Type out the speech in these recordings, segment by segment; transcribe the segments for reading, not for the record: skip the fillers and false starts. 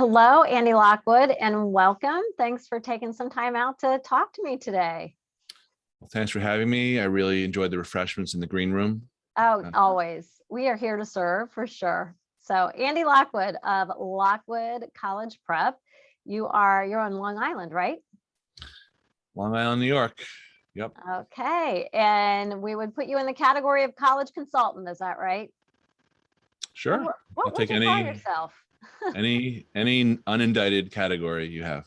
Hello, Andy Lockwood, and welcome. Thanks for taking some time out to talk to me today. Well, thanks for having me. I really enjoyed the refreshments in the green room. Oh, Uh, always. We are here to serve for sure. So, Andy Lockwood of Lockwood College Prep. You're on Long Island, right? Long Island, New York. Yep, Okay. And we would put you in the category of college consultant, is that right? sure. I'll What would take you call any yourself? any any unindicted category you have.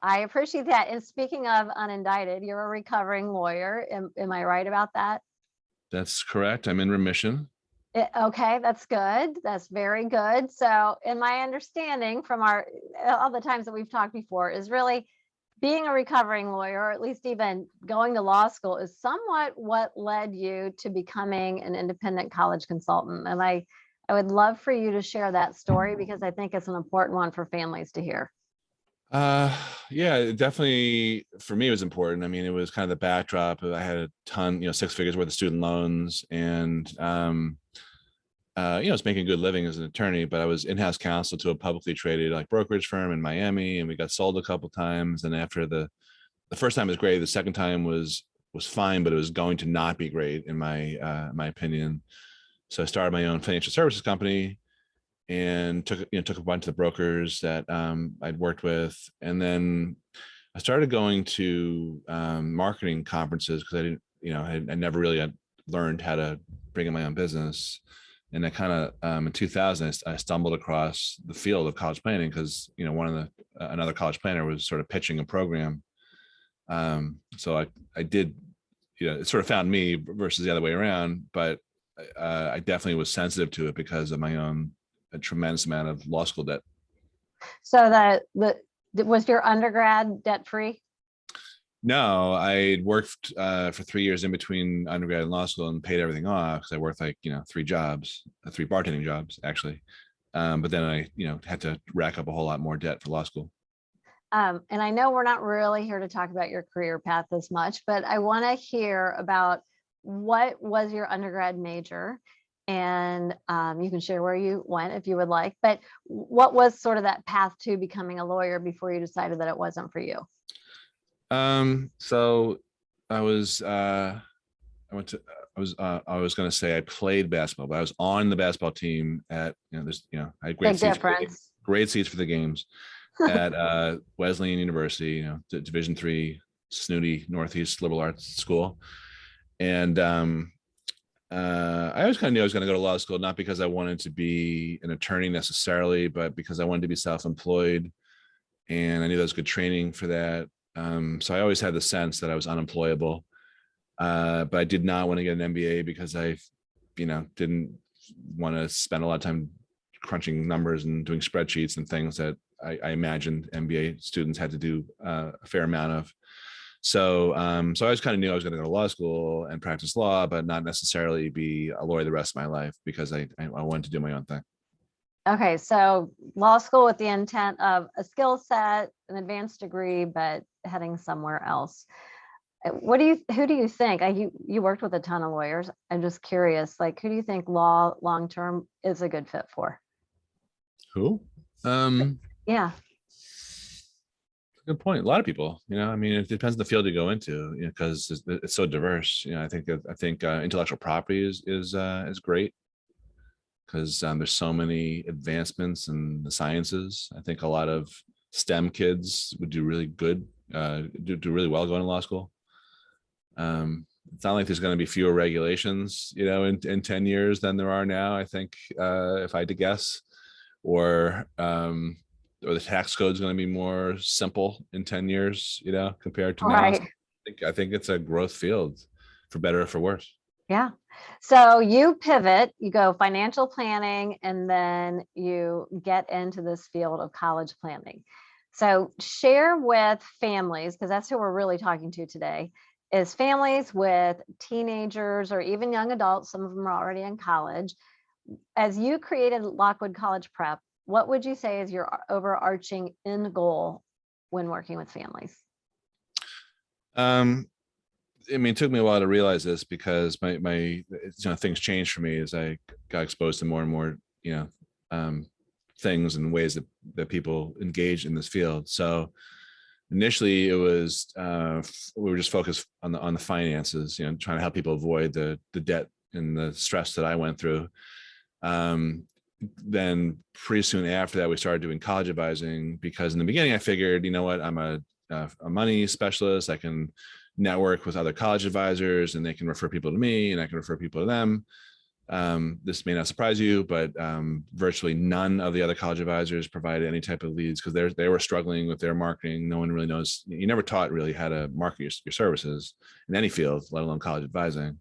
I appreciate that. And speaking of unindicted, you're a recovering lawyer. Am I right about that? That's correct. I'm in remission. Okay, that's good. That's very good. So, in my understanding from all the times that we've talked before, is really being a recovering lawyer, or at least even going to law school, is somewhat what led you to becoming an independent college consultant. And I would love for you to share that story because I think it's an important one for families to hear. Uh, yeah, it definitely for me it was important. I mean, it was kind of the backdrop. I had a ton, 6 figures worth of student loans, and I was making a good living as an attorney, but I was in-house counsel to a publicly traded like brokerage firm in Miami, and we got sold a couple times. And after the first time was great, the second time was fine, but it was going to not be great in my opinion. So I started my own financial services company and took a bunch of the brokers that I'd worked with, and then I started going to marketing conferences because I didn't, I never really had learned how to bring in my own business. And I kind of in 2000, I stumbled across the field of college planning because one of another college planner was sort of pitching a program. So I did, it sort of found me versus the other way around, but I definitely was sensitive to it because of my own a tremendous amount of law school debt. So was your undergrad debt free? No, I worked for 3 years in between undergrad and law school and paid everything off because I worked like 3 jobs, 3 bartending jobs actually. But then I had to rack up a whole lot more debt for law school. And I know we're not really here to talk about your career path as much, but I want to hear about what was your undergrad major, and you can share where you went if you would like, but what was sort of that path to becoming a lawyer before you decided that it wasn't for you? So I was I was going to say I played basketball, but I was on the basketball team at I had Big difference. great seats for the games at Wesleyan University, Division III, snooty Northeast liberal arts school. And I always kind of knew I was going to go to law school, not because I wanted to be an attorney necessarily, but because I wanted to be self-employed, and I knew that was good training for that. So I always had the sense that I was unemployable, but I did not want to get an MBA because I, didn't want to spend a lot of time crunching numbers and doing spreadsheets and things that I imagined MBA students had to do a fair amount of. So I always kind of knew I was going to go to law school and practice law, but not necessarily be a lawyer the rest of my life because I wanted to do my own thing. Okay, so law school with the intent of a skill set, an advanced degree, but heading somewhere else. Who do you think? You worked with a ton of lawyers. I'm just curious, like, who do you think law long term is a good fit for? Who? Yeah. Good point. A lot of people, I mean, it depends on the field you go into, because it's so diverse. I think intellectual property is great because there's so many advancements in the sciences. I think a lot of STEM kids would do really good, do really well going to law school. It's not like there's going to be fewer regulations, in 10 years than there are now. I think if I had to guess, or the tax code is going to be more simple in 10 years, compared to now. Right. So I think it's a growth field for better or for worse. Yeah. So you pivot, you go financial planning, and then you get into this field of college planning. So share with families, because that's who we're really talking to today, is families with teenagers or even young adults. Some of them are already in college. As you created Lockwood College Prep, what would you say is your overarching end goal when working with families? I mean, it took me a while to realize this because my things changed for me as I got exposed to more and more, things and ways that people engage in this field. So initially it was, we were just focused on the finances, trying to help people avoid the debt and the stress that I went through. Then pretty soon after that, we started doing college advising, because in the beginning I figured, you know what, I'm a money specialist. I can network with other college advisors and they can refer people to me and I can refer people to them. This may not surprise you, but virtually none of the other college advisors provided any type of leads because they were struggling with their marketing. No one really knows. You never taught really how to market your services in any field, let alone college advising.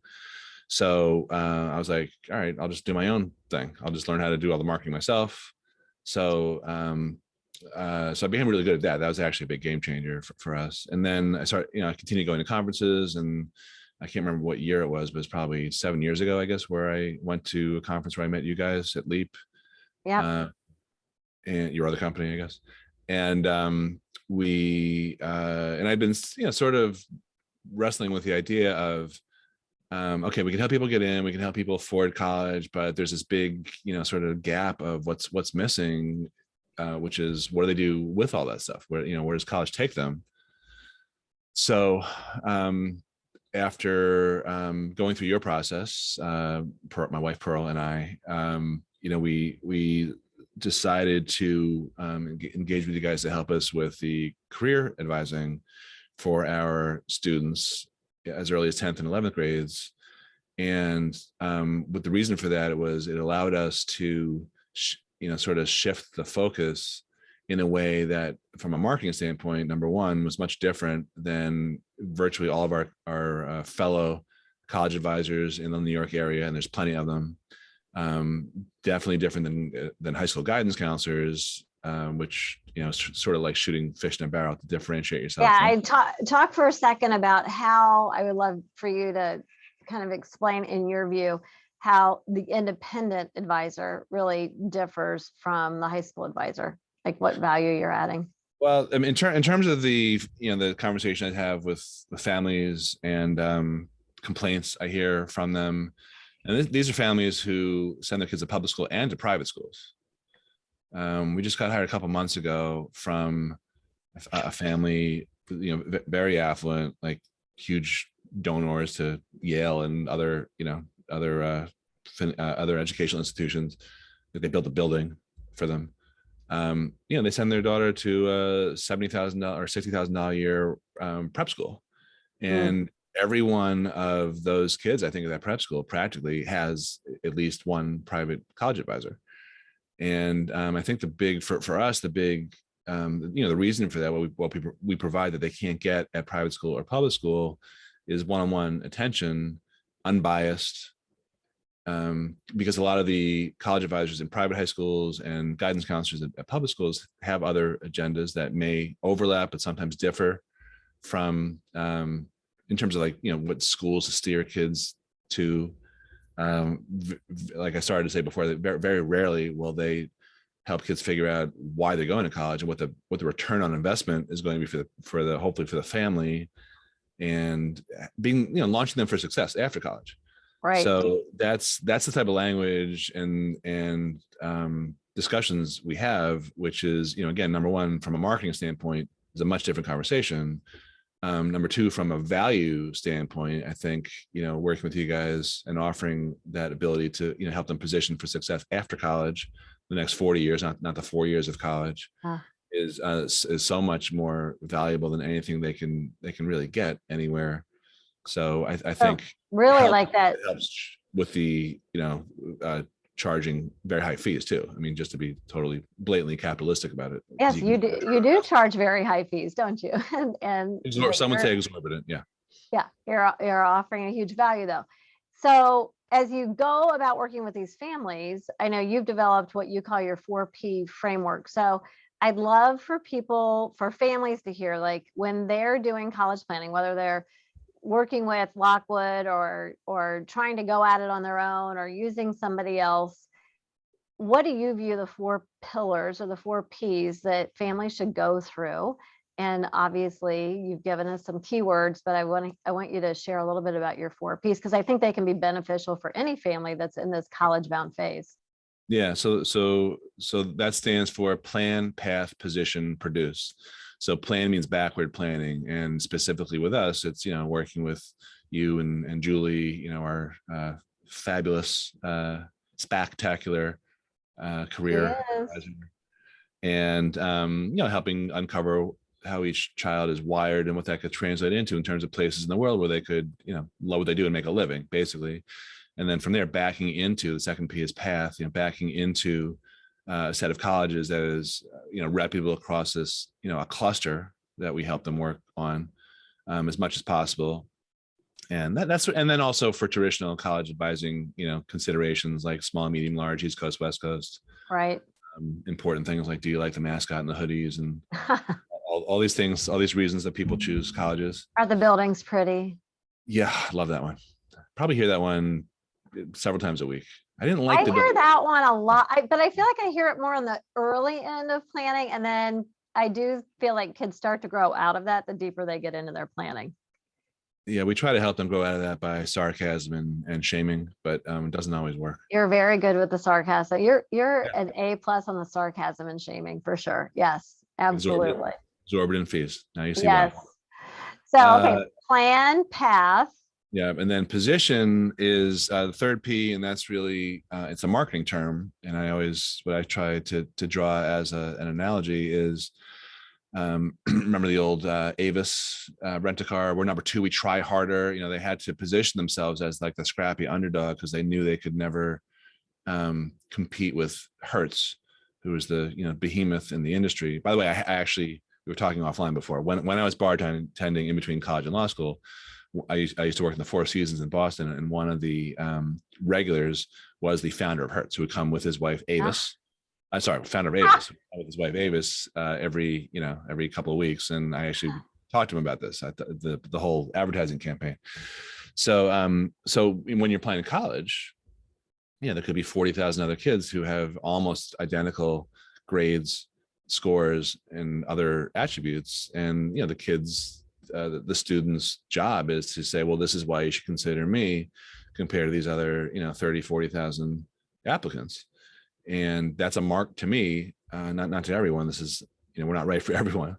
So I was like, all right, I'll just do my own thing. I'll just learn how to do all the marketing myself. So so I became really good at that. That was actually a big game changer for us. And then I started, I continued going to conferences, and I can't remember what year it was, but it's probably 7 years ago, I guess, where I went to a conference where I met you guys at Leap. Yeah. And your other company, I guess. And and I've been, sort of wrestling with the idea of, okay, we can help people get in, we can help people afford college, but there's this big, sort of gap of what's missing, which is what do they do with all that stuff? Where does college take them? So after going through your process, my wife Pearl and I, we decided to engage with you guys to help us with the career advising for our students as early as 10th and 11th grades. And but the reason for that was it allowed us to sort of shift the focus in a way that from a marketing standpoint, number one, was much different than virtually all of our fellow college advisors in the New York area, and there's plenty of them. Definitely different than high school guidance counselors, which sort of like shooting fish in a barrel to differentiate yourself. Yeah, I talk for a second about how I would love for you to kind of explain, in your view, how the independent advisor really differs from the high school advisor, like what value you're adding. Well, I mean, in terms of the the conversation I have with the families and complaints I hear from them, and these are families who send their kids to public school and to private schools. We just got hired a couple months ago from a family, very affluent, like huge donors to Yale and other educational institutions. They built a building for them. They send their daughter to a $70,000 or $60,000 a year prep school, and every one of those kids, I think, at that prep school practically has at least one private college advisor. And I think for us, the big the reason for that, what we provide that they can't get at private school or public school, is one-on-one attention, unbiased. Because a lot of the college advisors in private high schools and guidance counselors at public schools have other agendas that may overlap, but sometimes differ from, in terms of what schools to steer kids to. Like I started to say before, that very, very rarely will they help kids figure out why they're going to college and what the return on investment is going to be hopefully for the family, and being, launching them for success after college. Right. So that's the type of language and discussions we have, which is, again, number one, from a marketing standpoint, is a much different conversation. Number two, from a value standpoint, I think, working with you guys and offering that ability to, help them position for success after college, the next 40 years, not the 4 years of college, is so much more valuable than anything they can really get anywhere. So I think really like that. It helps with the, charging very high fees too. I mean, just to be totally blatantly capitalistic about it. Yes, you do charge very high fees, don't you? and some would say exorbitant. Yeah. Yeah, you're offering a huge value though. So as you go about working with these families, I know you've developed what you call your 4P framework. So I'd love for families to hear, like, when they're doing college planning, whether they're working with Lockwood or trying to go at it on their own or using somebody else, what do you view the 4 pillars or the 4 Ps that families should go through? And obviously you've given us some keywords, but I want you to share a little bit about your 4 Ps, because I think they can be beneficial for any family that's in this college bound phase. Yeah. So that stands for plan, path, position, produce. So plan means backward planning. And specifically with us, it's, working with you and Julie, our fabulous, spectacular career Yes. advisor, and helping uncover how each child is wired and what that could translate into in terms of places in the world where they could, love what they do and make a living, basically. And then from there, backing into the second P is path, backing into a set of colleges that is, reputable across this, a cluster that we help them work on as much as possible. And and then also for traditional college advising, considerations like small, medium, large, East Coast, West Coast, Right. important things like, do you like the mascot and the hoodies and all these things, all these reasons that people choose colleges. Are the buildings pretty? Yeah, I love that one. Probably hear that one several times a week. I didn't like I hear that one a lot, but I feel like I hear it more on the early end of planning. And then I do feel like kids start to grow out of that the deeper they get into their planning. Yeah, we try to help them grow out of that by sarcasm and shaming, but it doesn't always work. You're very good with the sarcasm. You're an A+ on the sarcasm and shaming for sure. Yes, absolutely. Exorbitant fees. Now you see Yes. why. So, okay, plan, path. Yeah, and then position is the third P, and that's really it's a marketing term. And what I try to draw as an analogy is, remember the old Avis rent-a-car? We're number two. We try harder. They had to position themselves as like the scrappy underdog because they knew they could never compete with Hertz, who was the behemoth in the industry. By the way, we were talking offline before. When I was bartending in between college and law school, I used to work in the Four Seasons in Boston, and one of the regulars was the founder of Hertz, who would come with his wife Avis. Founder of Avis, with his wife Avis every couple of weeks, and I actually talked to him about this, the whole advertising campaign. So when you're planning college, there could be 40,000 other kids who have almost identical grades, scores, and other attributes, and the kids. The student's job is to say, well, this is why you should consider me compared to these other, 30, 40,000 applicants. And that's a mark to me, not to everyone. This is, we're not right for everyone,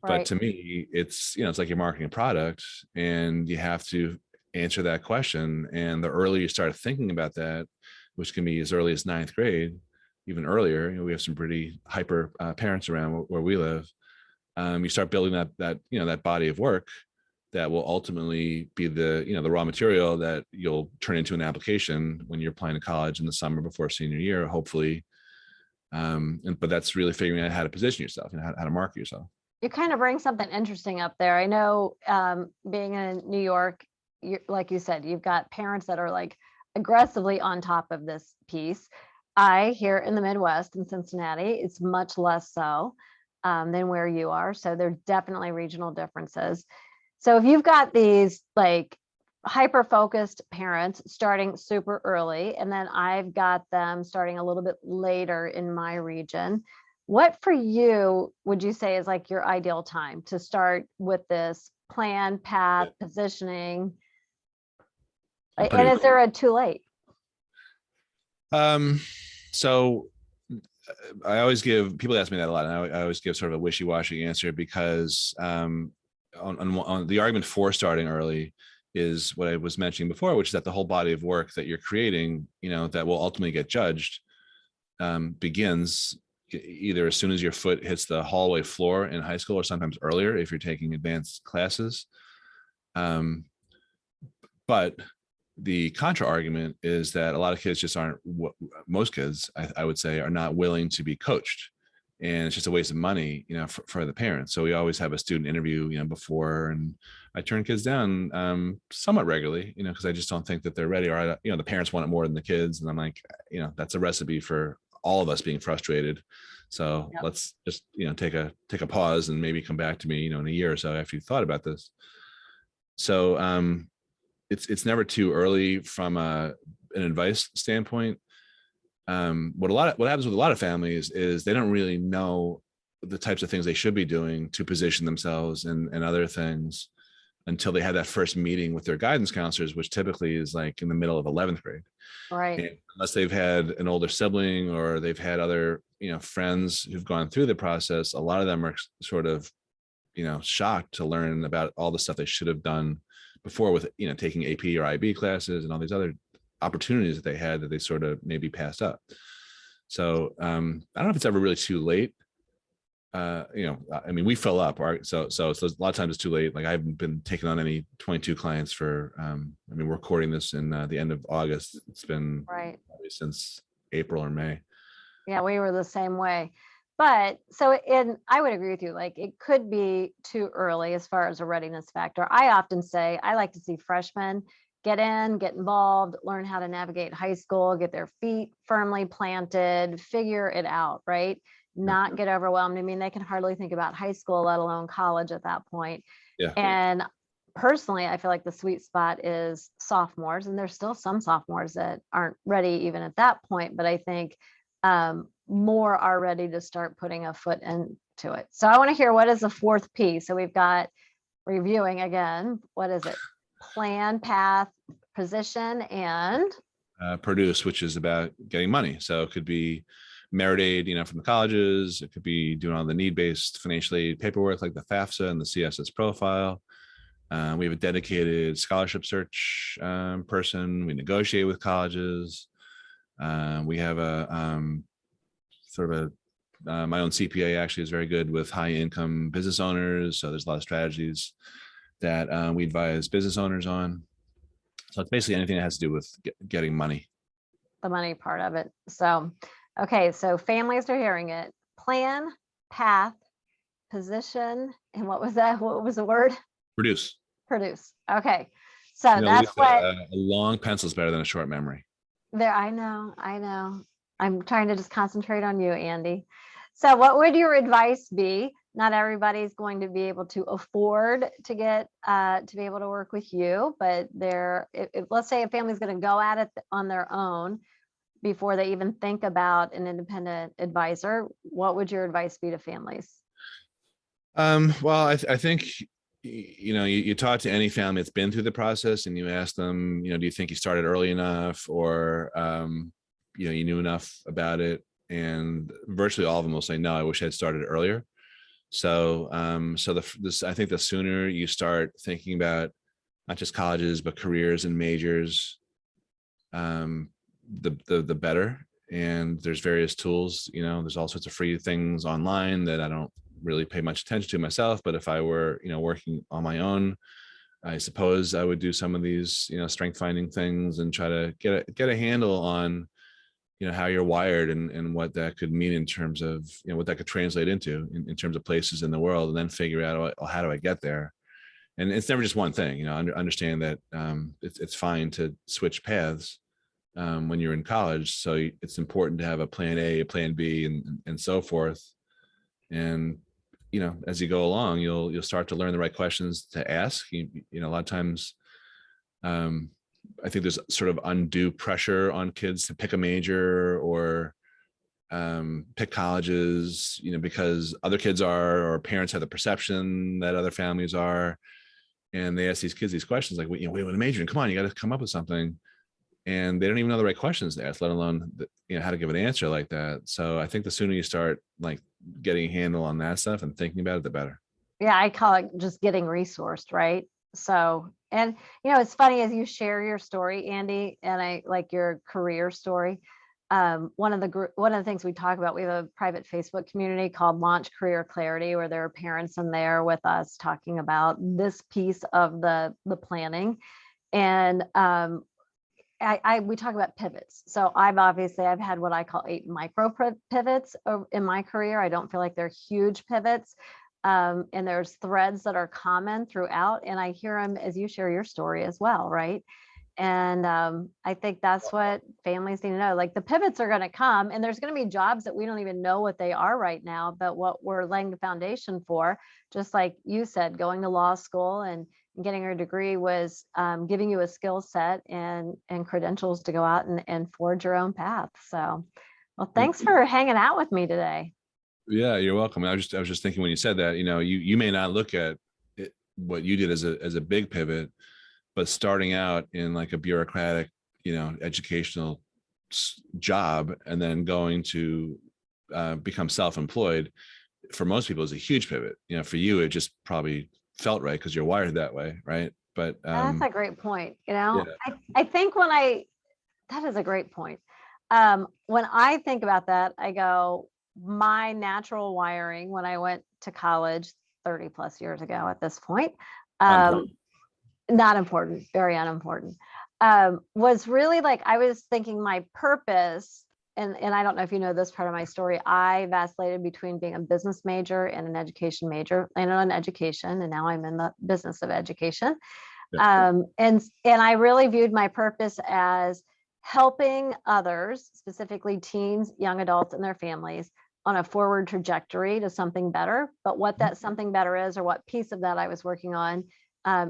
but to me, it's, it's like you're marketing a product and you have to answer that question. And the earlier you start thinking about that, which can be as early as 9th grade, even earlier, we have some pretty hyper parents around where we live. You start building that body of work that will ultimately be the raw material that you'll turn into an application when you're applying to college in the summer before senior year, hopefully. But that's really figuring out how to position yourself and how to market yourself. You kind of bring something interesting up there. I know, being in New York, like you said, you've got parents that are like aggressively on top of this piece. I here in the Midwest in Cincinnati, it's much less so than where you are. So there are definitely regional differences. So if you've got these like hyper-focused parents starting super early, and then I've got them starting a little bit later in my region, what for you would you say is like your ideal time to start with this plan, path, positioning? And is there a too late? So I always give, people ask me that a lot, and I always give sort of a wishy-washy answer because on the argument for starting early is what I was mentioning before, which is that the whole body of work that you're creating, that will ultimately get judged, begins either as soon as your foot hits the hallway floor in high school or sometimes earlier if you're taking advanced classes. But the contra argument is that a lot of kids just aren't, most kids, I would say, are not willing to be coached. And it's just a waste of money, for the parents. So we always have a student interview, before, and I turn kids down somewhat regularly, because I just don't think that they're ready, or the parents want it more than the kids. And I'm like, that's a recipe for all of us being frustrated. So let's just, take a pause and maybe come back to me, in a year or so after you thought about this. So it's never too early from an advice standpoint. What happens with a lot of families is they don't really know the types of things they should be doing to position themselves and other things. until they had that first meeting with their guidance counselors, which typically is like in the middle of 11th grade. Right. And unless they've had an older sibling or they've had other, friends who've gone through the process, a lot of them are sort of, shocked to learn about all the stuff they should have done before with, taking AP or IB classes and all these other opportunities that they had that they sort of maybe passed up. So I don't know if it's ever really too late. We fill up, right? So a lot of times it's too late. Like I haven't been taking on any 22 clients for, we're recording this in the end of August. It's been Right. probably since April or May. Yeah, we were the same way. But I would agree with you, like it could be too early as far as a readiness factor. I often say I like to see freshmen get in, get involved, learn how to navigate high school, get their feet firmly planted, figure it out, right? Not get overwhelmed. I mean, they can hardly think about high school, let alone college at that point. Yeah. And personally, I feel like the sweet spot is sophomores, and there's still some sophomores that aren't ready even at that point. But I think more are ready to start putting a foot into it. So I want to hear, what is the fourth P? So we've got reviewing again. What is it? Plan, path, position, and Produce, which is about getting money. So it could be merit aid, from the colleges. It could be doing all the need-based financial aid paperwork like the FAFSA and the CSS profile. We have a dedicated scholarship search person. We negotiate with colleges. We have a sort of my own CPA actually is very good with high income business owners. So there's a lot of strategies that we advise business owners on. So it's basically anything that has to do with getting money. The money part of it. So, okay. So families are hearing it. Plan, path, position, and what was that? What was the word? Produce. Okay. So that's Lisa, what a long pencil is better than a short memory. there. I know. I'm trying to just concentrate on you, Andy. So what would your advice be? Not everybody's going to be able to afford to get to be able to work with you, but let's say a family's going to go at it on their own before they even think about an independent advisor. What would your advice be to families? Well, I think you talk to any family that's been through the process and you ask them, do you think you started early enough, or you knew enough about it? And virtually all of them will say, no, I wish I'd started earlier. So, I think the sooner you start thinking about not just colleges, but careers and majors, the better. And there's various tools, there's all sorts of free things online that I don't really pay much attention to myself. But if I were, working on my own, I suppose I would do some of these, strength finding things and try to get a handle on, how you're wired and what that could mean in terms of, what that could translate into in terms of places in the world, and then figure out, how do I get there? And it's never just one thing, understand that it's fine to switch paths when you're in college. So it's important to have a plan A, a plan B, and so forth. And, as you go along, you'll start to learn the right questions to ask. A lot of times, I think there's sort of undue pressure on kids to pick a major or pick colleges, because other kids are, or parents have the perception that other families are. And they ask these kids these questions like, wait, what a major in? Come on, you got to come up with something. And they don't even know the right questions to ask, let alone, how to give an answer like that. So I think the sooner you start like getting a handle on that stuff and thinking about it, the better. Yeah, I call it just getting resourced, right? So, and it's funny as you share your story, Andy, and I like your career story. One of the things we talk about, we have a private Facebook community called Launch Career Clarity, where there are parents in there with us talking about this piece of the planning. And we talk about pivots. So I've had what I call 8 micro pivots in my career. I don't feel like they're huge pivots. And there's threads that are common throughout, and I hear them as you share your story as well, right? And I think that's what families need to know. Like the pivots are going to come, and there's going to be jobs that we don't even know what they are right now, but what we're laying the foundation for, just like you said, going to law school and getting your degree was giving you a skill set and credentials to go out and forge your own path. So, well, thanks for hanging out with me today. Yeah, you're welcome. I was just thinking when you said that, you may not look at it what you did as a big pivot, but starting out in like a bureaucratic, educational job, and then going to become self-employed, for most people is a huge pivot. For you, it just probably felt right because you're wired that way, right? But That's a great point. yeah. I think that is a great point. When I think about that, I go, my natural wiring when I went to college 30 plus years ago at this point, not important, very unimportant, was really like, I was thinking my purpose, and I don't know if you know this part of my story, I vacillated between being a business major and an education major, landed on education, and now I'm in the business of education. And I really viewed my purpose as helping others, specifically teens, young adults, and their families, on a forward trajectory to something better. But what that something better is, or what piece of that I was working on,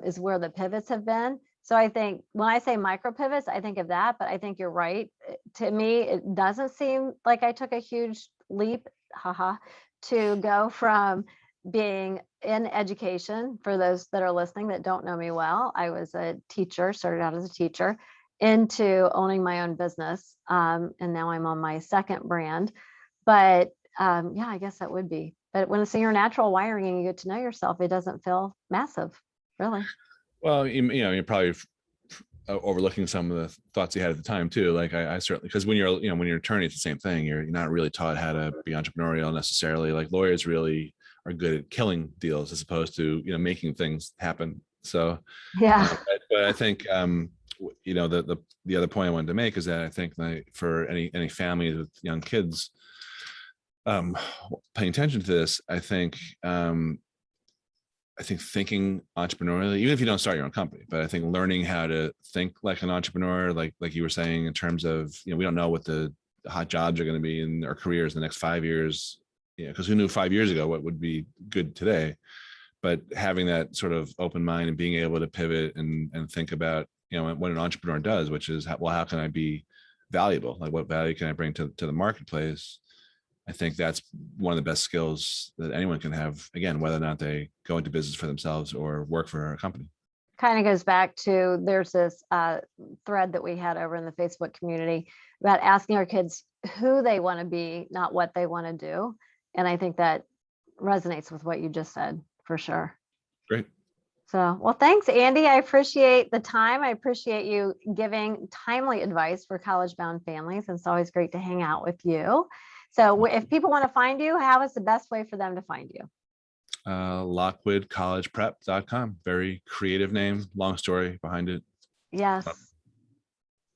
is where the pivots have been. So I think when I say micro pivots, I think of that, but I think you're right. To me, it doesn't seem like I took a huge leap, to go from being in education. For those that are listening that don't know me well, I was a teacher, started out as a teacher, into owning my own business. And now I'm on my second brand. But yeah, I guess that would be. But when it's in your natural wiring and you get to know yourself, it doesn't feel massive, really. Well, you're probably overlooking some of the thoughts you had at the time too. Like I certainly, because when you're when you're an attorney, it's the same thing. You're not really taught how to be entrepreneurial necessarily. Like lawyers really are good at killing deals as opposed to making things happen. So Yeah. but I think the other point I wanted to make is that I think that for any families with young kids paying attention to this, I think thinking entrepreneurially, even if you don't start your own company, but I think learning how to think like an entrepreneur, like you were saying, in terms of, we don't know what the hot jobs are going to be in our careers in the next 5 years, because who knew 5 years ago what would be good today? But having that sort of open mind and being able to pivot and think about, what an entrepreneur does, which is, how can I be valuable? Like what value can I bring to the marketplace? I think that's one of the best skills that anyone can have, again, whether or not they go into business for themselves or work for a company. Kind of goes back to, there's this thread that we had over in the Facebook community about asking our kids who they want to be, not what they want to do. And I think that resonates with what you just said, for sure. Great. So, well, thanks, Andy. I appreciate the time. I appreciate you giving timely advice for college-bound families. It's always great to hang out with you. So if people want to find you, how is the best way for them to find you? LockwoodCollegePrep.com. Very creative name, long story behind it. Yes.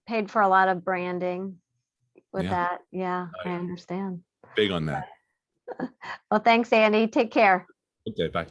Paid for a lot of branding with that. Yeah, I understand. Big on that. Well, thanks, Andy. Take care. Okay, bye.